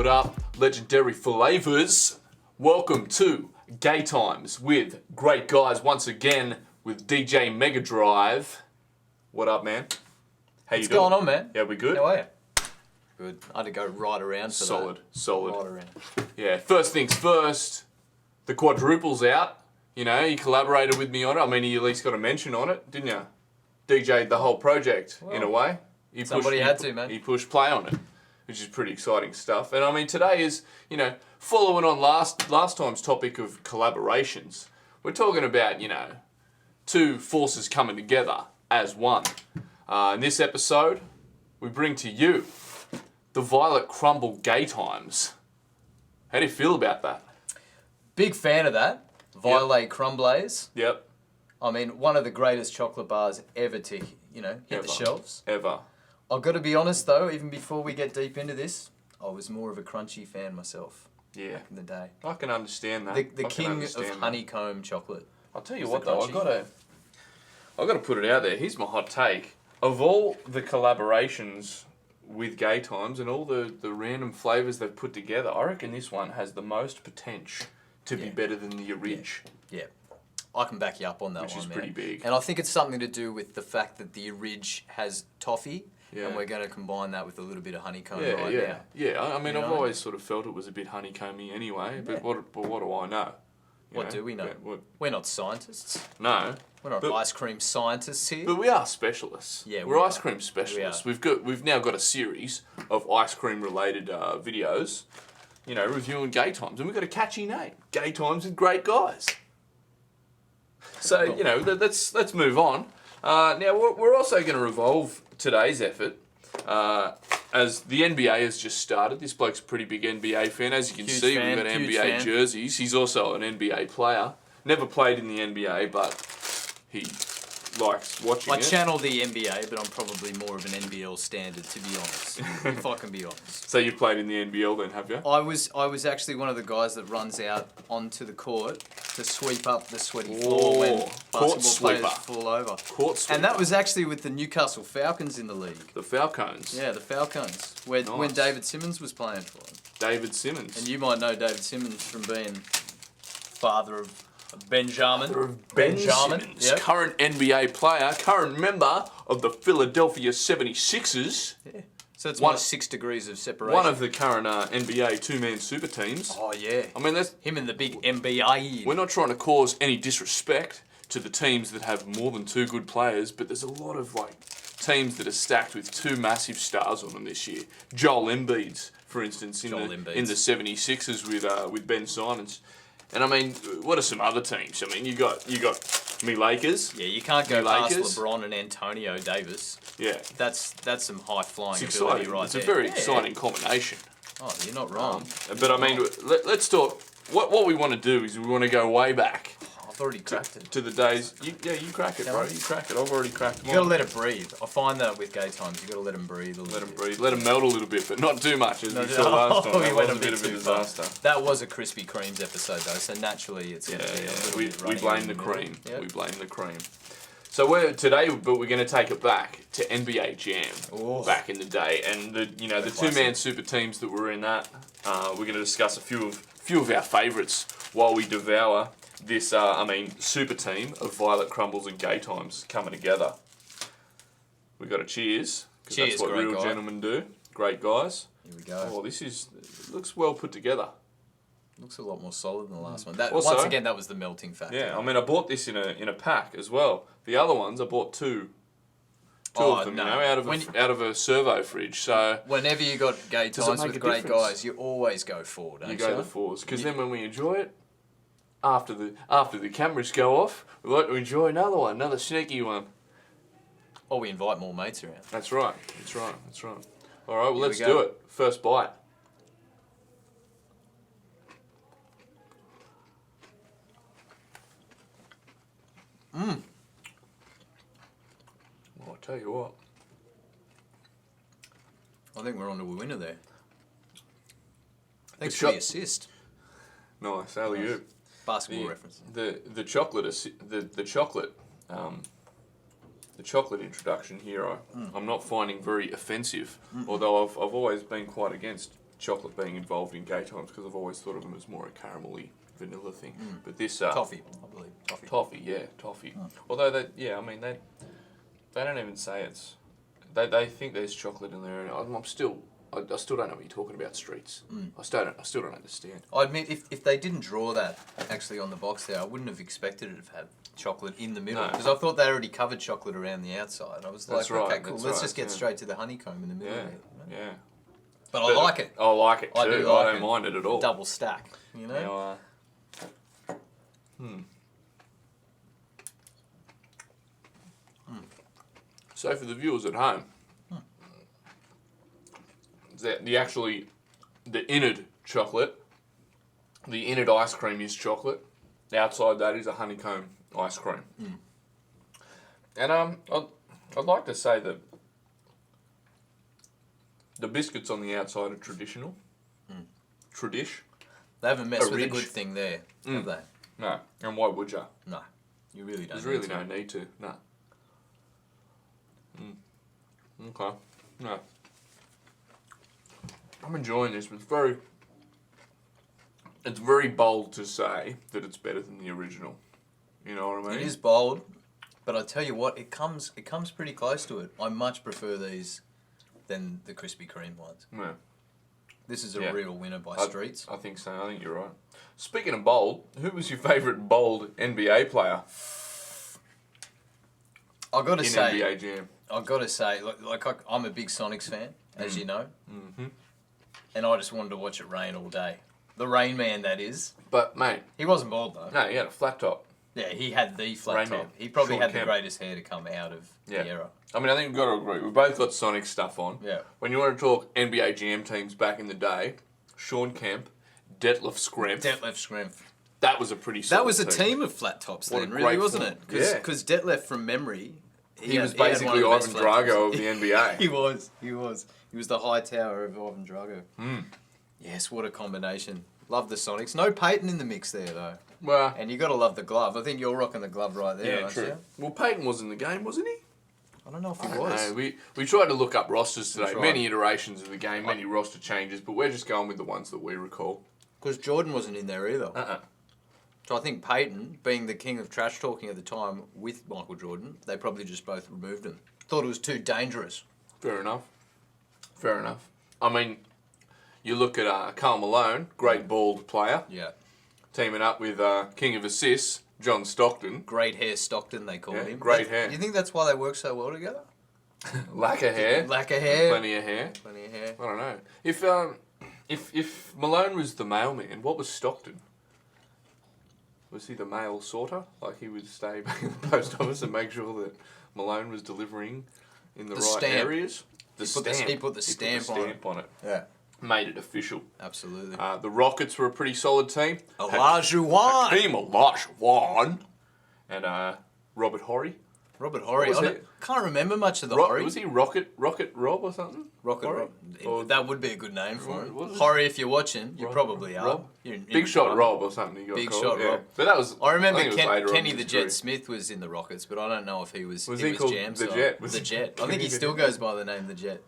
What up, legendary flavors? Welcome to Gay Times with great guys once again with DJ Mega Drive. What up, man? How you doing? What's going on, man? Yeah, we good? How are you? Good. I had to go right around for Solid, that. solid. Right around. Yeah, first things first, the Quadruple's out. You know, you collaborated with me on it. I mean, you at least got a mention on it, didn't you? DJ'd the whole project, in a way. Somebody had to, man. He pushed play on it, which is pretty exciting stuff. And I mean, today is, you know, following on last time's topic of collaborations. We're talking about, you know, two forces coming together as one. In this episode, we bring to you the Violet Crumble Gaytimes. How do you feel about that? Big fan of that. Violet Crumble. Yep. I mean, one of the greatest chocolate bars ever to, hit the shelves. Ever. I've got to be honest though, even before we get deep into this, I was more of a crunchy fan myself. Yeah. Back in the day. I can understand that. The king of honeycomb chocolate. I'll tell you what though, I've got to put it out there. Here's my hot take. Of all the collaborations with Gaytimes and all the random flavours they've put together, I reckon this one has the most potential to be better than the Orig. Yeah. I can back you up on that one, Which is man. pretty big. And I think it's something to do with the fact that the Orig has toffee, Yeah. and we're going to combine that with a little bit of honeycomb Yeah, right yeah. now. Yeah, I mean, You I've know? always sort of felt it was a bit honeycomby anyway, but what do I know? You What do we know? What, We're not scientists. no. We're not ice cream scientists here. But we are specialists. Yeah, we're we ice are. cream specialists. We We've now got a series of ice cream related videos, you know, reviewing Gaytimes, and we've got a catchy name, Gaytimes with Great Guys. So you know, let's move on. Now we're also going to revolve today's effort. As the NBA has just started, this bloke's a pretty big NBA fan. As you can Huge see, fan, we've got huge NBA fan. jerseys. He's also an NBA player. Never played in the NBA, but he likes watching I it. channel the NBA, but I'm probably more of an NBL standard, to be honest. If I can be honest. So you've played in the NBL then, have you? I was actually one of the guys that runs out onto the court to sweep up the sweaty floor when court basketball sweeper. players fall over. Court sweeper. And that was actually with the Newcastle Falcons in the league. The Falcons. Yeah, the Falcons. When Nice. David Simmons was playing for them. David Simmons. And you might know David Simmons from being father of Benjamin. Ben Simmons, Yep. current NBA player, current member of the Philadelphia 76ers. Yeah. So it's One- like 6 degrees of separation. One of the current NBA two-man super teams. Oh yeah. I mean, that's, Him and the big NBA. we're not trying to cause any disrespect to the teams that have more than two good players, but there's a lot of like teams that are stacked with two massive stars on them this year. Joel Embiid's, for instance, in the 76ers with Ben Simmons. And I mean, what are some other teams? I mean, you got me Lakers. Yeah, you can't go Me past Lakers. LeBron and Antonio Davis. Yeah, That's some high flying it's ability exciting. right It's there. a very Yeah. exciting combination. Oh, you're not wrong. But I mean, let's talk. What we want to do is we want to go way back I've already cracked it. to the days. You crack it, bro. You crack it. I've already cracked You mine. gotta let it breathe. I find that with gay times, you gotta let them breathe a little Let them bit. breathe. Let them melt a little bit, but not too much, as we No, saw last time. we That went was a bit of a too far. disaster. That was a Krispy Kremes episode though, so naturally it's Yeah, gonna be a little we bit runny blame in the middle. cream. Yep. We blame the cream. So we're going to take it back to NBA Jam Oh. back in the day, and the two-man super teams that were in that. We're going to discuss a few of our favourites while we devour this. Super team of Violet Crumbles and Gaytimes coming together. We got a cheers. 'Cause Cheers, that's what great real guy. gentlemen do. Great guys. Here we go. Oh, it looks well put together. Looks a lot more solid than the last one. Also- Once again, that was the melting factor. Yeah, I mean, I bought this in a pack as well. The other ones, I bought two of them, no. you know, out of a servo fridge. So Whenever you got gay Does it times make with a great difference? guys, you always go forward, don't you you? go the fours, because then when we enjoy it, after the cameras go off, we like to enjoy another one, another sneaky one. Or we invite more mates around. That's right. All right, well, let's go. do it. First bite. Well, I'll tell you what. I think we're on to a winner there. Thanks The for the shot- assist. Nice, alley-oop. Basketball reference. The chocolate introduction here, I'm not finding very offensive, although I've always been quite against chocolate being involved in Gaytimes because I've always thought of them as more a caramelly vanilla thing. But this Toffee, I believe. Toffee. toffee, yeah, toffee. Although they don't even say it's. They think there's chocolate in there, and I still don't know what you're talking about, Streets. I still don't understand. I admit, if they didn't draw that actually on the box there, I wouldn't have expected it to have chocolate in the middle, because I thought they already covered chocolate around the outside. I was like, okay, cool, let's just get straight to the honeycomb in the middle. Yeah. But I like it. I like it too. I don't mind it at all. Double stack, you know? So for the viewers at home, the innard chocolate, the innard ice cream is chocolate. Outside that is a honeycomb ice cream. And I'd like to say that the biscuits on the outside are traditional. Tradish. They haven't messed with a good thing there, have they? No. And why would you? No. You really don't. There's really no need to. No. Okay. No. I'm enjoying this, but it's very bold to say that it's better than the original. You know what I mean? It is bold, but I tell you what, it comes pretty close to it. I much prefer these than the Krispy Kreme ones. Yeah. This is a real winner by Streets. I think so. I think you're right. Speaking of bold, who was your favourite bold NBA player? I got to say, NBA Jam. I got to say, I'm a big Sonics fan, as you know, and I just wanted to watch it rain all day. The Rain Man, that is. But mate, he wasn't bald though. No, he had a flat top. Yeah, he had the flat Rain top. Man. He probably Sean had Kemp. the greatest hair to come out of the era. I mean, I think we've got to agree. We've both got Sonic stuff on. Yeah. When you want to talk NBA Jam teams back in the day, Sean Kemp, Detlef Schrempf. That was a pretty solid That was a team of flat tops then, really, wasn't it? Because Detlef, from memory, he was basically Ivan Drago of the NBA. He was. He was the high tower of Ivan Drago. Yes, what a combination. Love the Sonics. No Peyton in the mix there, though. Well, and you got to love the glove. I think you're rocking the glove right there, aren't you? Well, Peyton was in the game, wasn't he? I don't know if he was. We tried to look up rosters today. Many iterations of the game, many roster changes, but we're just going with the ones that we recall. Because Jordan wasn't in there either. So I think Peyton, being the king of trash talking at the time with Michael Jordan, they probably just both removed him. Thought it was too dangerous. Fair enough. I mean, you look at Karl Malone, great bald player. Yeah. Teaming up with king of assists, John Stockton. Great hair Stockton, they call him. Great hair. You think that's why they work so well together? Lack of hair. Plenty of hair. I don't know. If Malone was the mailman, what was Stockton? Was he the mail sorter? Like he would stay back in the post office and make sure that Malone was delivering in the right areas? He put the stamp on it. Yeah. Made it official. Absolutely. The Rockets were a pretty solid team. Olajuwon. Olajuwon. And Robert Horry. I can't remember much of the Horry. Was he Rocket Rob or something? Rocket Rob. That would be a good name for him. Horry, if you're watching, you probably are. Big Shot Rob or something. You got Big called. Shot Rob. But that was. I remember Kenny the Jet Smith was in the Rockets, but I don't know if he was. Was he called the Jet? The Jet. I think he still goes by the name the Jet.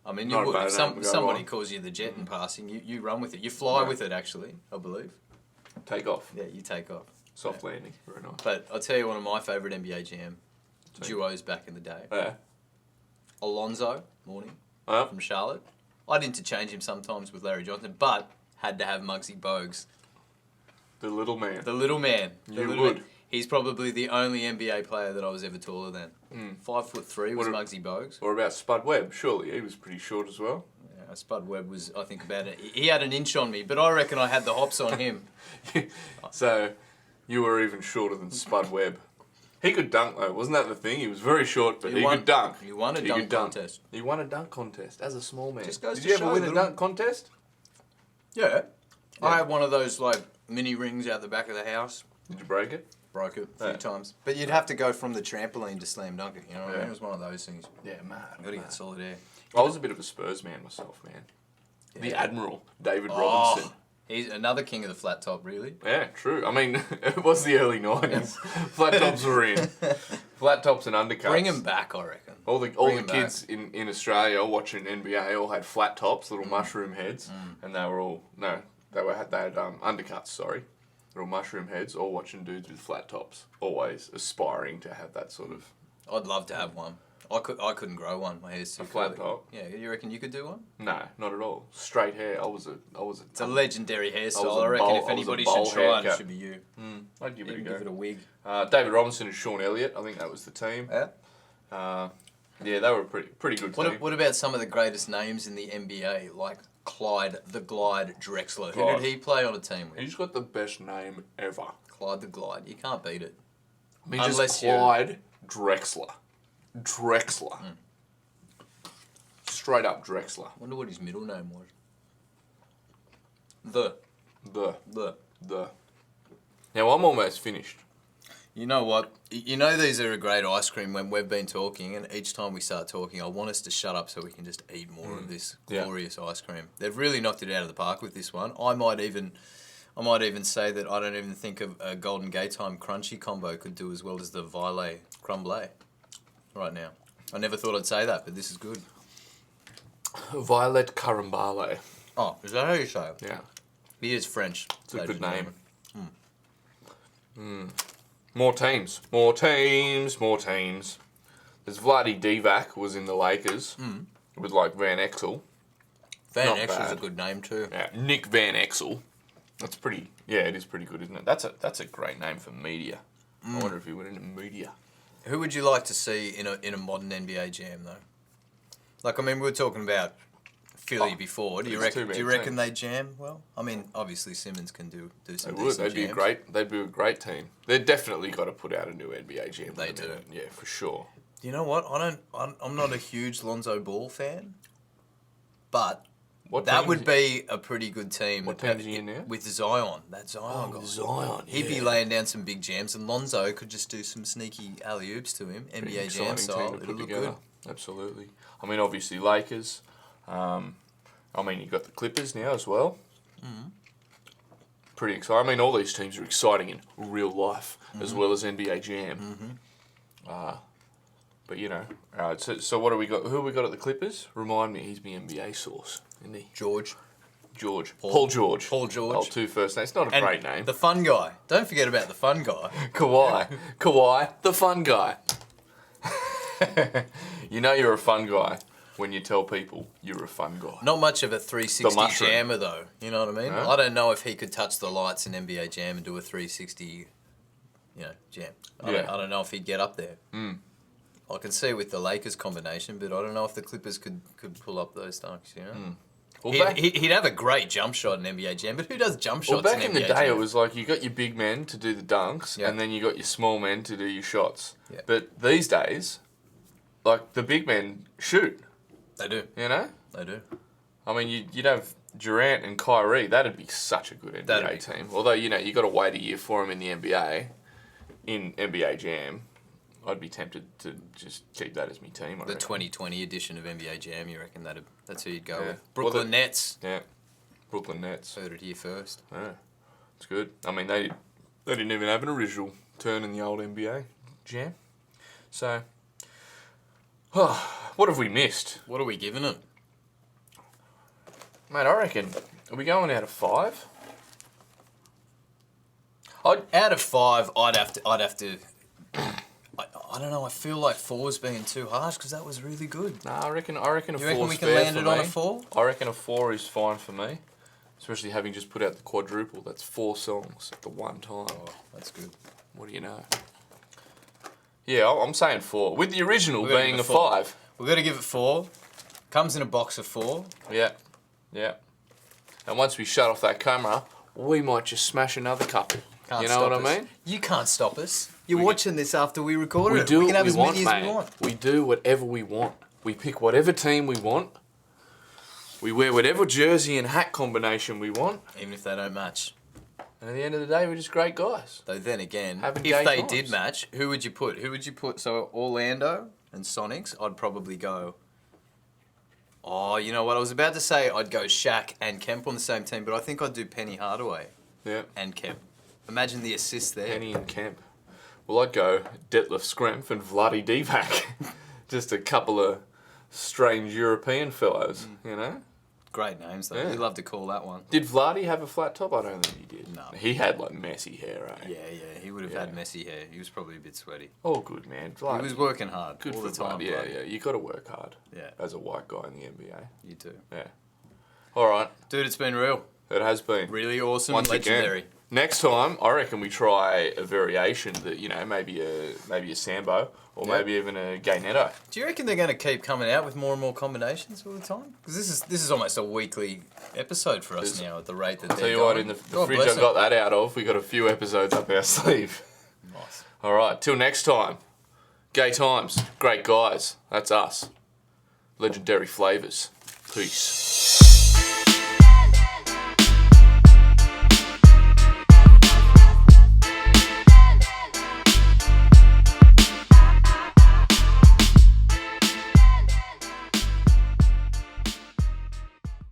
I mean, if somebody calls you the Jet in passing, you run with it. You fly with it, actually, I believe. Take off. Yeah, you take off. Soft landing. Very nice. But I'll tell you one of my favourite NBA Jam duos back in the day. Yeah. Alonzo Mourning from Charlotte. I'd interchange him sometimes with Larry Johnson, but had to have Muggsy Bogues. The little man. You would. He's probably the only NBA player that I was ever taller than. 5'3" was Muggsy Bogues. Or about Spud Webb, surely. He was pretty short as well. Yeah, Spud Webb was, I think, about it. He had an inch on me, but I reckon I had the hops on him. So, you were even shorter than Spud Webb. He could dunk, though. Wasn't that the thing? He was very short, but he could dunk. He won a dunk contest. He won a dunk contest as a small man. Did you ever win a dunk contest? Yeah. I had one of those, mini rings out the back of the house. Did you break it? Broke it a few times. But you'd have to go from the trampoline to slam dunk it, you know what I mean? It was one of those things. Yeah, man. Got to get solid air. I was a bit of a Spurs man myself, man. Yeah. The Admiral, David Robinson. He's another king of the flat top, really. Yeah, true. I mean, it was the early 90s. Flat tops were in. Flat tops and undercuts. Bring him back, I reckon. All the kids in Australia watching NBA all had flat tops, little mushroom heads, and they were all they had undercuts. Sorry, little mushroom heads, all watching dudes with flat tops, always aspiring to have that sort of. I'd love to have one. I couldn't grow one. My hair's too flat top. Yeah, you reckon you could do one? No, not at all. Straight hair. I was a. It's a legendary hairstyle. I reckon if anybody should try it, it should be you. I'd give it a go. Give it a wig. David Robinson and Sean Elliott. I think that was the team. Yeah. Yeah, they were a pretty good team. What about some of the greatest names in the NBA, like Clyde the Glide Drexler? Who did he play on a team with? He's got the best name ever. Clyde the Glide. You can't beat it. I mean, just Clyde Drexler. Drexler. Straight up Drexler. Wonder what his middle name was. The. Now, I'm almost finished. You know what? You know these are a great ice cream when we've been talking, and each time we start talking, I want us to shut up so we can just eat more of this glorious ice cream. They've really knocked it out of the park with this one. I might even say that I don't even think a Golden Gaytime crunchy combo could do as well as the Violet Crumble right now. I never thought I'd say that, but this is good. Violet Crumble. Oh, is that how you say it? Yeah. He is French. It's a good name. More teams. There's Vlade Divac was in the Lakers with like Van Exel. Van Exel's a good name too. Yeah, Nick Van Exel. That's pretty. Yeah, it is pretty good, isn't it? That's a great name for media. I wonder if he went into media. Who would you like to see in a modern NBA jam though? Like, I mean, we were talking about Philly before. Do you reckon they jam well? I mean, obviously Simmons can do some. They would. They'd be a great team. They've definitely got to put out a new NBA jam. They do. Yeah, for sure. You know what? I'm not a huge Lonzo Ball fan, but that would be a pretty good team. What team is he in now? With Zion. That Zion guy. Zion. He'd be laying down some big jams, and Lonzo could just do some sneaky alley-oops to him, NBA jam style. It'll look good. Absolutely. I mean, obviously Lakers. I mean, you've got the Clippers now as well. Pretty exciting. I mean, all these teams are exciting in real life as well as NBA Jam. But, you know, all right, so what have we got? Who have we got at the Clippers? Remind me, he's my NBA source, isn't he? George. Paul George. Paul George. Oh, two first names. It's not a great name. The fun guy. Don't forget about the fun guy. Kawhi, the fun guy. You know you're a fun guy when you tell people you're a fun guy. Not much of a 360 jammer though, you know what I mean? No? I don't know if he could touch the lights in NBA Jam and do a 360, jam. I don't know if he'd get up there. I can see with the Lakers combination, but I don't know if the Clippers could pull up those dunks, you know? Well, he'd have a great jump shot in NBA Jam, but who does jump shots in NBA Jam? Well, back in the day, it was like you got your big men to do the dunks, and then you got your small men to do your shots. Yeah. But these days, like, the big men shoot. They do. You know? They do. I mean, you'd have Durant and Kyrie. That'd be such a good NBA team. Although, you got to wait a year for them in the NBA, in NBA Jam. I'd be tempted to just keep that as my team. The 2020 edition of NBA Jam, you reckon that's who you'd go with? Brooklyn Nets. Yeah, Brooklyn Nets. Heard it here first. Yeah, it's good. I mean, they didn't even have an original turn in the old NBA Jam. So, what have we missed? What are we giving them? Mate, I reckon, are we going out of 5? Out of 5, I'd have to. I don't know. I feel like 4's being too harsh because that was really good. Nah, I reckon a 4 is fair. You reckon we can land it on a 4? I reckon a 4 is fine for me, especially having just put out the Quadruple. That's 4 songs at the one time. Oh, that's good. What do you know? Yeah, I'm saying 4 with the original being a 5. We're gonna give it 4. Comes in a box of 4. Yeah. And once we shut off that camera, we might just smash another couple. You know what I mean? You can't stop us. You're watching this after we record it. We can have as many as we want. We do whatever we want. We pick whatever team we want. We wear whatever jersey and hat combination we want. Even if they don't match. And at the end of the day, we're just great guys. Though then again, if they did match, who would you put? So Orlando and Sonics, I'd probably go... Oh, you know what? I was about to say I'd go Shaq and Kemp on the same team, but I think I'd do Penny Hardaway and Kemp. Imagine the assist there. Penny and Kemp. Well, I'd go Detlef Schrempf and Vlade Divac Just a couple of strange European fellows, you know? Great names, though. Yeah. We love to call that one. Did Vladi have a flat top? I don't think he did. No. He had like messy hair, eh? Yeah. He would have had messy hair. He was probably a bit sweaty. All good, man. Vladi. He was working hard Good all for the time. Vladi. Yeah. You got to work hard. Yeah. As a white guy in the NBA. You too. Yeah. All right. Dude, it's been real. It has been. Really awesome. Once Legendary. again. Next time, I reckon we try a variation that, you know, maybe a Sambo or maybe even a Gay Netto. Do you reckon they're going to keep coming out with more and more combinations all the time? Because this is almost a weekly episode for us now at the rate that they're Tell you going. what, in the fridge I got that out of, we got a few episodes up our sleeve. Nice. All right, till next time. Gay times, great guys. That's us. Legendary flavors. Peace.